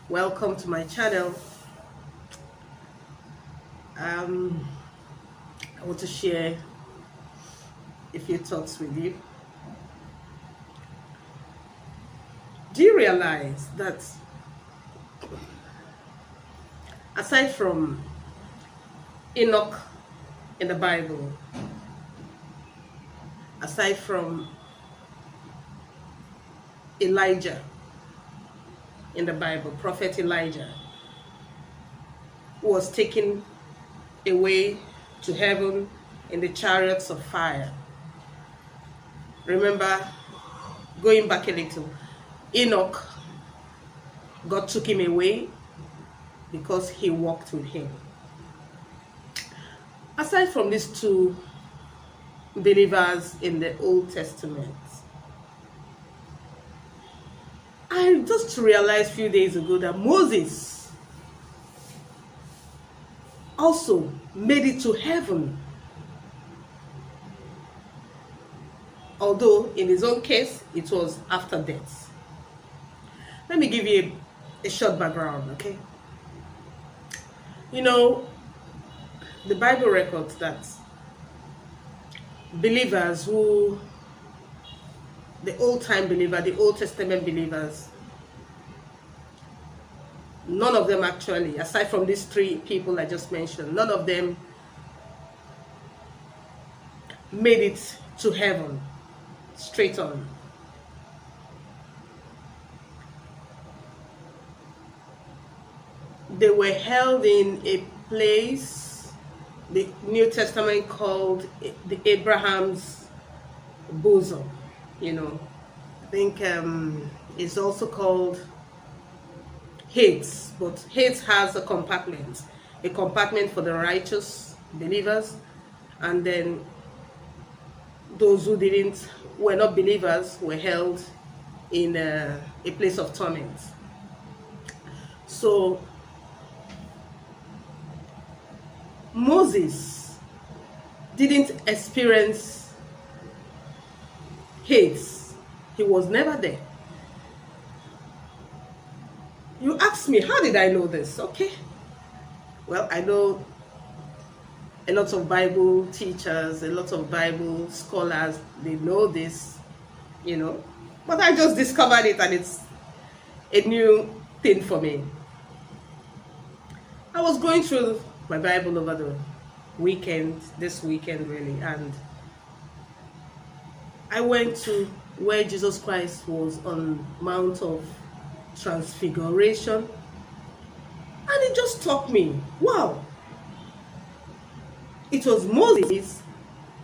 Welcome to my channel. I want to share a few thoughts with you. Do you realize that aside from Enoch in the Bible, aside from Elijah in the Bible, Prophet Elijah, who was taken away to heaven in the chariots of fire. Remember, going back a little, Enoch, God took him away because he walked with him. Aside from these two believers in the Old Testament, I just realized a few days ago that Moses also made it to heaven. Although in his own case, it was after death. Let me give you a short background, okay? You know, the Bible records that believers who, the old-time believer, the Old Testament believers, none of them actually, aside from these three people I just mentioned, none of them made it to heaven straight on. They were held in a place the New Testament called the Abraham's bosom. You know, I think it's also called Hades, but Hades has a compartment for the righteous believers, and then those who were not believers were held in a place of torment. So Moses didn't experience Hades. He was never there. You ask me, how did I know this? Okay. Well, I know a lot of Bible teachers, a lot of Bible scholars, they know this, you know. But I just discovered it and it's a new thing for me. I was going through my Bible over the weekend, this weekend really, and I went to where Jesus Christ was on Mount of Transfiguration, and it just struck me, wow, it was Moses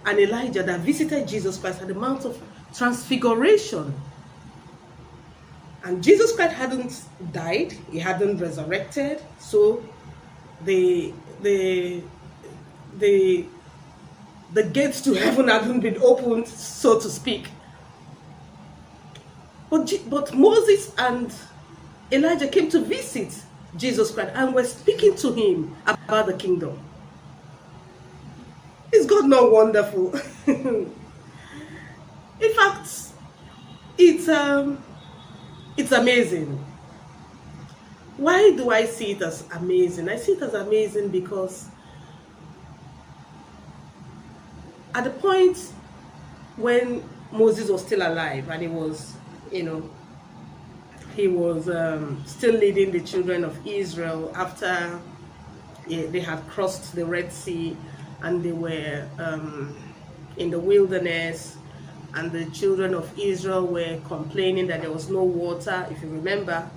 and Elijah that visited Jesus Christ at the Mount of Transfiguration. And Jesus Christ hadn't died, he hadn't resurrected, so the gates to heaven hadn't been opened, so to speak. But Moses and Elijah came to visit Jesus Christ and were speaking to him about the kingdom. Is God not wonderful? In fact, it's amazing. Why do I see it as amazing? I see it as amazing because at the point when Moses was still alive and he was, you know, he was still leading the children of Israel after they had crossed the Red Sea and they were in the wilderness, and the children of Israel were complaining that there was no water. If you remember,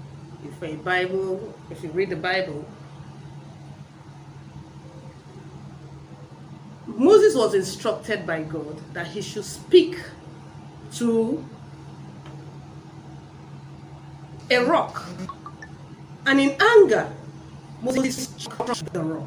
if you read the Bible, Moses was instructed by God that he should speak to a rock, and in anger Moses struck the rock.